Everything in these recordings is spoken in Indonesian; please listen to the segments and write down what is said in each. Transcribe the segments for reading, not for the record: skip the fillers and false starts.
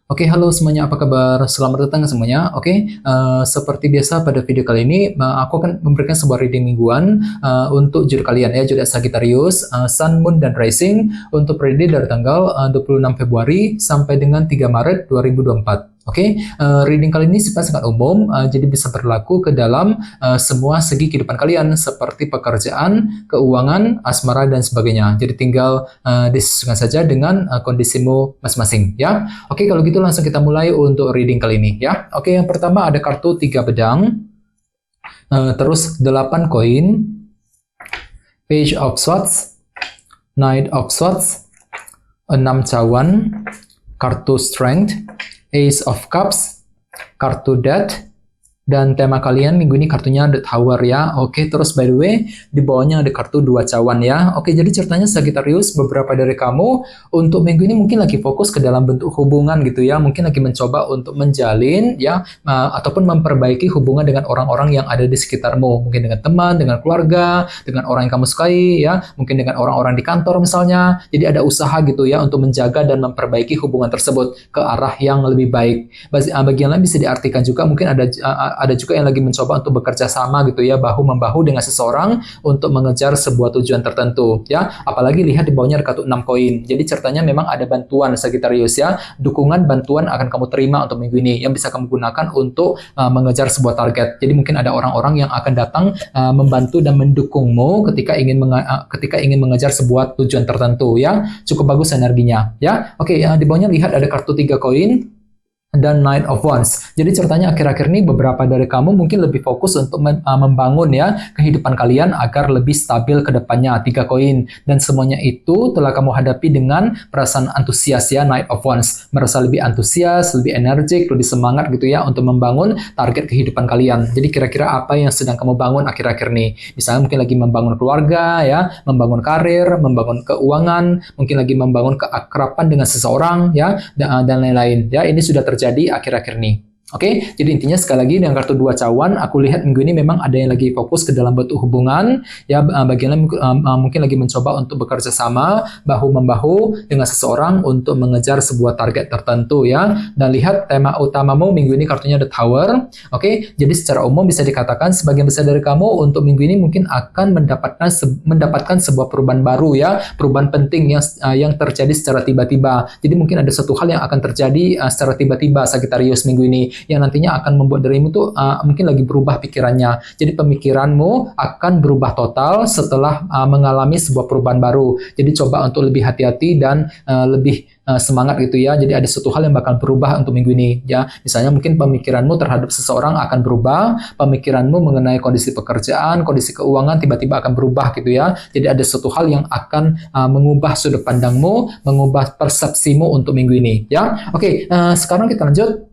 Oke, halo semuanya, apa kabar? Selamat datang semuanya. Oke, seperti biasa pada video kali ini, aku akan memberikan sebuah reading mingguan untuk zodiak kalian ya, zodiak Sagittarius, Sun, Moon, dan Rising untuk periode dari tanggal 26 Februari sampai dengan 3 Maret 2024. Oke, reading kali ini sangat umum, jadi bisa berlaku ke dalam semua segi kehidupan kalian seperti pekerjaan, keuangan, asmara, dan sebagainya. Jadi tinggal disesuaikan saja dengan kondisimu masing-masing ya. Oke, kalau gitu langsung kita mulai untuk reading kali ini ya. Oke, yang pertama ada kartu 3 pedang, terus 8 koin, Page of Swords, Knight of Swords, 6 cawan, kartu Strength, Ace of Cups, kartu Death, dan tema kalian minggu ini kartunya The Tower ya. Oke, terus by the way, di bawahnya ada kartu 2 cawan ya. Oke, jadi ceritanya Sagittarius, beberapa dari kamu untuk minggu ini mungkin lagi fokus ke dalam bentuk hubungan gitu ya. Mungkin lagi mencoba untuk menjalin ya, ataupun memperbaiki hubungan dengan orang-orang yang ada di sekitarmu. Mungkin dengan teman, dengan keluarga, dengan orang yang kamu sukai ya. Mungkin dengan orang-orang di kantor misalnya. Jadi ada usaha gitu ya untuk menjaga dan memperbaiki hubungan tersebut ke arah yang lebih baik. Bagian lain bisa diartikan juga mungkin ada juga yang lagi mencoba untuk bekerja sama gitu ya, bahu-membahu dengan seseorang untuk mengejar sebuah tujuan tertentu ya. Apalagi lihat di bawahnya ada kartu 6 koin. Jadi ceritanya memang ada bantuan Sagittarius ya. Dukungan bantuan akan kamu terima untuk minggu ini yang bisa kamu gunakan untuk mengejar sebuah target. Jadi mungkin ada orang-orang yang akan datang membantu dan mendukungmu ketika ingin mengejar sebuah tujuan tertentu ya. Cukup bagus energinya ya. Oke, di bawahnya lihat ada kartu 3 koin dan Knight of Wands. Jadi ceritanya akhir-akhir ini beberapa dari kamu mungkin lebih fokus untuk membangun ya kehidupan kalian agar lebih stabil ke depannya. 3 koin. Dan semuanya itu telah kamu hadapi dengan perasaan antusias ya, Knight of Wands. Merasa lebih antusias, lebih energik, lebih semangat gitu ya untuk membangun target kehidupan kalian. Jadi kira-kira apa yang sedang kamu bangun akhir-akhir ini? Misalnya mungkin lagi membangun keluarga ya, membangun karir, membangun keuangan, mungkin lagi membangun keakraban dengan seseorang ya, dan lain-lain. Ya, ini sudah terjadi akhir-akhir ini. Oke, jadi intinya sekali lagi dengan kartu 2 cawan, aku lihat minggu ini memang ada yang lagi fokus ke dalam bentuk hubungan, ya bagian lain mungkin lagi mencoba untuk bekerja sama, bahu-membahu dengan seseorang untuk mengejar sebuah target tertentu ya. Dan lihat tema utamamu minggu ini kartunya The Tower. Oke, jadi secara umum bisa dikatakan sebagian besar dari kamu untuk minggu ini mungkin akan mendapatkan sebuah perubahan baru ya, perubahan penting yang terjadi secara tiba-tiba. Jadi mungkin ada satu hal yang akan terjadi secara tiba-tiba Sagittarius minggu ini, yang nantinya akan membuat dirimu tuh mungkin lagi berubah pikirannya. Jadi pemikiranmu akan berubah total setelah mengalami sebuah perubahan baru. Jadi coba untuk lebih hati-hati dan lebih semangat gitu ya. Jadi ada suatu hal yang bakal berubah untuk minggu ini ya. Misalnya mungkin pemikiranmu terhadap seseorang akan berubah, pemikiranmu mengenai kondisi pekerjaan, kondisi keuangan tiba-tiba akan berubah gitu ya. Jadi ada suatu hal yang akan mengubah sudut pandangmu, mengubah persepsimu untuk minggu ini ya. Oke, sekarang kita lanjut.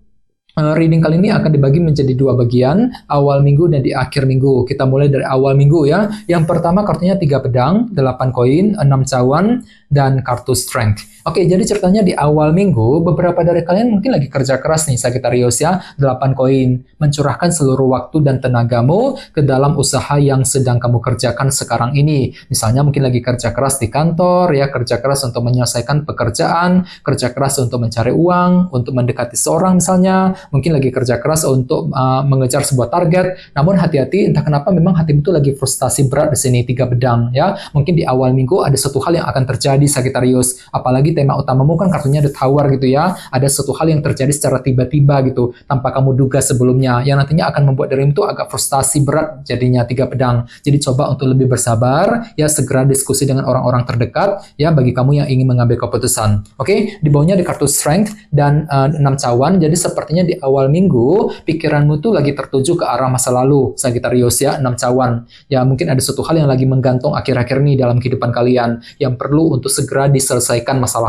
Reading kali ini akan dibagi menjadi 2 bagian, awal minggu dan di akhir minggu. Kita mulai dari awal minggu ya. Yang pertama kartunya 3 pedang, 8 koin, 6 cawan, dan kartu Strength. Oke, jadi ceritanya di awal minggu, beberapa dari kalian mungkin lagi kerja keras nih Sagittarius ya, 8 koin. Mencurahkan seluruh waktu dan tenagamu ke dalam usaha yang sedang kamu kerjakan sekarang ini. Misalnya mungkin lagi kerja keras di kantor ya, kerja keras untuk menyelesaikan pekerjaan, kerja keras untuk mencari uang, untuk mendekati seorang misalnya, mungkin lagi kerja keras untuk mengejar sebuah target. Namun hati-hati, entah kenapa memang hatimu itu lagi frustasi berat di sini 3 pedang ya. Mungkin di awal minggu ada satu hal yang akan terjadi Sagittarius. Apalagi tema utamamu kan kartunya The Tower gitu ya. Ada satu hal yang terjadi secara tiba-tiba gitu, tanpa kamu duga sebelumnya, yang nantinya akan membuat dirimu itu agak frustasi berat jadinya 3 pedang. Jadi coba untuk lebih bersabar ya, segera diskusi dengan orang-orang terdekat ya bagi kamu yang ingin mengambil keputusan. Oke, di bawahnya ada kartu Strength dan 6 cawan. Jadi sepertinya di awal minggu pikiranmu tuh lagi tertuju ke arah masa lalu Sagittarius ya, 6 cawan. Ya mungkin ada satu hal yang lagi menggantung akhir-akhir ini dalam kehidupan kalian yang perlu untuk segera diselesaikan masalahnya.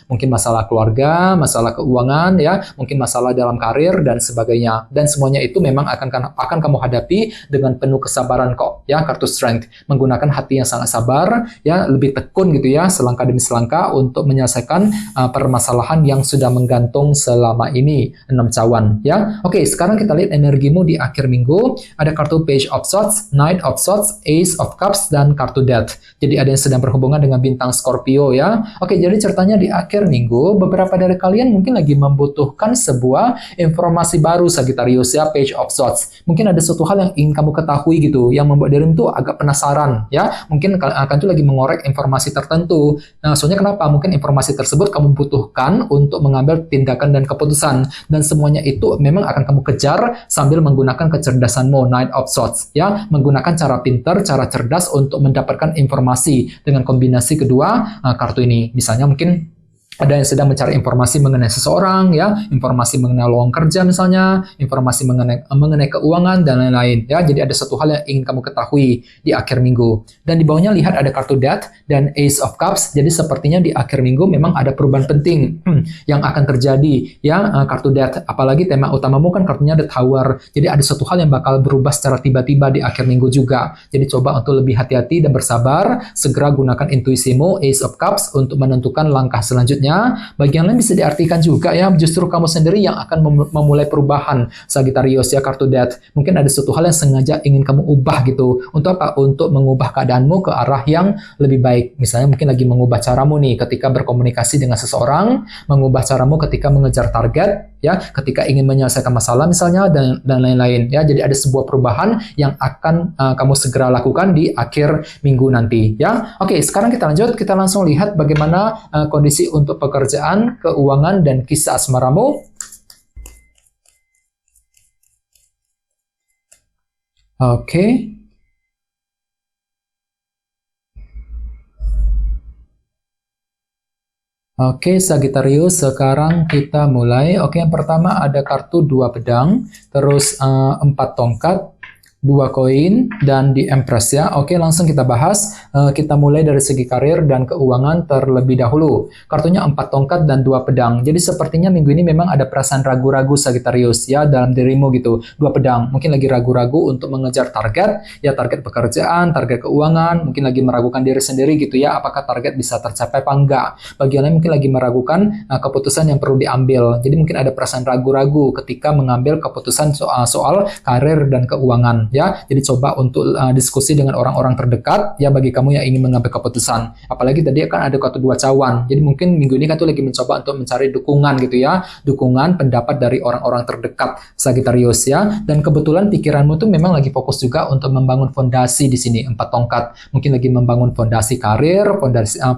Mungkin masalah keluarga, masalah keuangan ya, mungkin masalah dalam karir dan sebagainya. Dan semuanya itu memang akan kamu hadapi dengan penuh kesabaran kok ya, kartu Strength. Menggunakan hati yang sangat sabar ya, lebih tekun gitu ya, selangkah demi selangkah untuk menyelesaikan permasalahan yang sudah menggantung selama ini, 6 cawan ya. Oke, sekarang kita lihat energimu di akhir minggu. Ada kartu Page of Swords, Knight of Swords, Ace of Cups, dan kartu Death. Jadi ada yang sedang berhubungan dengan bintang Scorpio Scorpio ya. Oke, jadi ceritanya di akhir minggu beberapa dari kalian mungkin lagi membutuhkan sebuah informasi baru Sagittarius ya, Page of Swords. Mungkin ada suatu hal yang ingin kamu ketahui gitu, yang membuat dirimu tuh agak penasaran ya. Mungkin akan tuh lagi mengorek informasi tertentu. Nah, soalnya kenapa? Mungkin informasi tersebut kamu butuhkan untuk mengambil tindakan dan keputusan, dan semuanya itu memang akan kamu kejar sambil menggunakan kecerdasanmu, Knight of Swords ya, menggunakan cara pintar, cara cerdas untuk mendapatkan informasi dengan kombinasi kedua kartu ini. Misalnya mungkin ada yang sedang mencari informasi mengenai seseorang ya, informasi mengenai lowongan kerja misalnya, informasi mengenai keuangan dan lain-lain ya. Jadi ada satu hal yang ingin kamu ketahui di akhir minggu. Dan di bawahnya lihat ada kartu Death dan Ace of Cups. Jadi sepertinya di akhir minggu memang ada perubahan penting yang akan terjadi ya, kartu Death. Apalagi tema utamamu kan kartunya The Tower. Jadi ada satu hal yang bakal berubah secara tiba-tiba di akhir minggu juga. Jadi coba untuk lebih hati-hati dan bersabar, segera gunakan intuisimu Ace of Cups untuk menentukan langkah selanjutnya. Bagi yang lain bisa diartikan juga ya, justru kamu sendiri yang akan memulai perubahan Sagittarius ya, kartu Death. Mungkin ada suatu hal yang sengaja ingin kamu ubah gitu. Untuk apa? Untuk mengubah keadaanmu ke arah yang lebih baik. Misalnya mungkin lagi mengubah caramu nih ketika berkomunikasi dengan seseorang, mengubah caramu ketika mengejar target ya, ketika ingin menyelesaikan masalah misalnya, dan lain-lain ya. Jadi ada sebuah perubahan yang akan kamu segera lakukan di akhir minggu nanti ya. Oke, sekarang kita lanjut, kita langsung lihat bagaimana kondisi untuk pekerjaan, keuangan, dan kisah asmaramu. Oke. Oke, Sagittarius, sekarang kita mulai. Oke, yang pertama ada kartu 2 pedang, terus 4 tongkat, 2 koin, dan di Empress ya. Oke, langsung kita bahas. Kita mulai dari segi karir dan keuangan terlebih dahulu. Kartunya 4 tongkat dan 2 pedang. Jadi sepertinya minggu ini memang ada perasaan ragu-ragu Sagittarius ya dalam dirimu gitu. 2 pedang, mungkin lagi ragu-ragu untuk mengejar target, ya target pekerjaan, target keuangan, mungkin lagi meragukan diri sendiri gitu ya, apakah target bisa tercapai apa enggak. Bagi yang lain mungkin lagi meragukan keputusan yang perlu diambil. Jadi mungkin ada perasaan ragu-ragu ketika mengambil keputusan soal karir dan keuangan. Ya, jadi coba untuk diskusi dengan orang-orang terdekat ya bagi kamu yang ingin mengambil keputusan. Apalagi tadi kan ada kartu 2 cawan. Jadi mungkin minggu ini kan tuh lagi mencoba untuk mencari dukungan gitu ya, dukungan pendapat dari orang-orang terdekat Sagittarius ya. Dan kebetulan pikiranmu tuh memang lagi fokus juga untuk membangun fondasi di sini, 4 tongkat. Mungkin lagi membangun fondasi karir,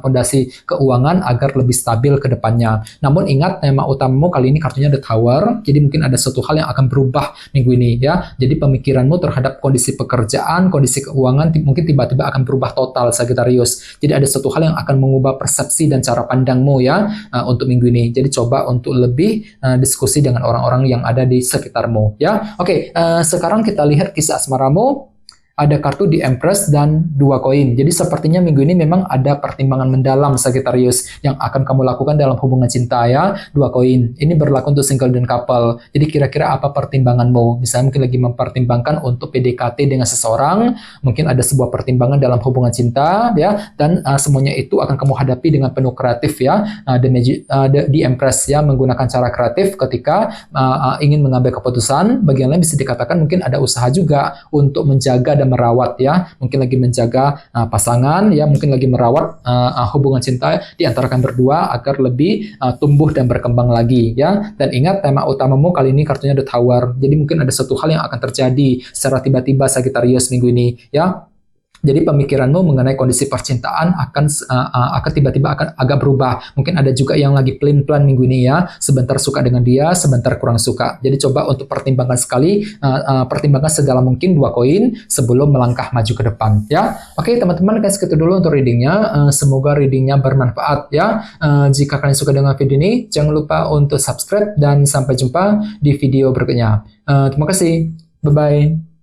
fondasi keuangan agar lebih stabil ke depannya. Namun ingat, tema utamamu kali ini kartunya The Tower. Jadi mungkin ada suatu hal yang akan berubah minggu ini ya. Jadi pemikiranmu terhadap kondisi pekerjaan, kondisi keuangan mungkin tiba-tiba akan berubah total Sagittarius. Jadi ada satu hal yang akan mengubah persepsi dan cara pandangmu ya untuk minggu ini. Jadi coba untuk lebih diskusi dengan orang-orang yang ada di sekitarmu ya. Oke, sekarang kita lihat kisah asmaramu. Ada kartu di Empress dan 2 koin. Jadi sepertinya minggu ini memang ada pertimbangan mendalam Sagittarius yang akan kamu lakukan dalam hubungan cinta ya. 2 koin. Ini berlaku untuk single dan couple. Jadi kira-kira apa pertimbanganmu? Misalnya mungkin lagi mempertimbangkan untuk PDKT dengan seseorang, mungkin ada sebuah pertimbangan dalam hubungan cinta ya, dan semuanya itu akan kamu hadapi dengan penuh kreatif ya. Di Empress ya, menggunakan cara kreatif ketika ingin mengambil keputusan. Bagi yang lain bisa dikatakan mungkin ada usaha juga untuk menjaga dan merawat ya, mungkin lagi menjaga pasangan ya, mungkin lagi merawat hubungan cinta di antara kalian berdua agar lebih tumbuh dan berkembang lagi ya. Dan ingat, tema utamamu kali ini kartunya The Tower. Jadi mungkin ada satu hal yang akan terjadi secara tiba-tiba Sagittarius minggu ini ya. Jadi pemikiranmu mengenai kondisi percintaan akan tiba-tiba akan agak berubah. Mungkin ada juga yang lagi plan-plan minggu ini ya, sebentar suka dengan dia, sebentar kurang suka. Jadi coba untuk pertimbangkan pertimbangkan segala mungkin 2 koin sebelum melangkah maju ke depan ya. Oke teman-teman, segitu dulu untuk readingnya. Semoga readingnya bermanfaat ya. Jika kalian suka dengan video ini, jangan lupa untuk subscribe dan sampai jumpa di video berikutnya. Terima kasih. Bye-bye.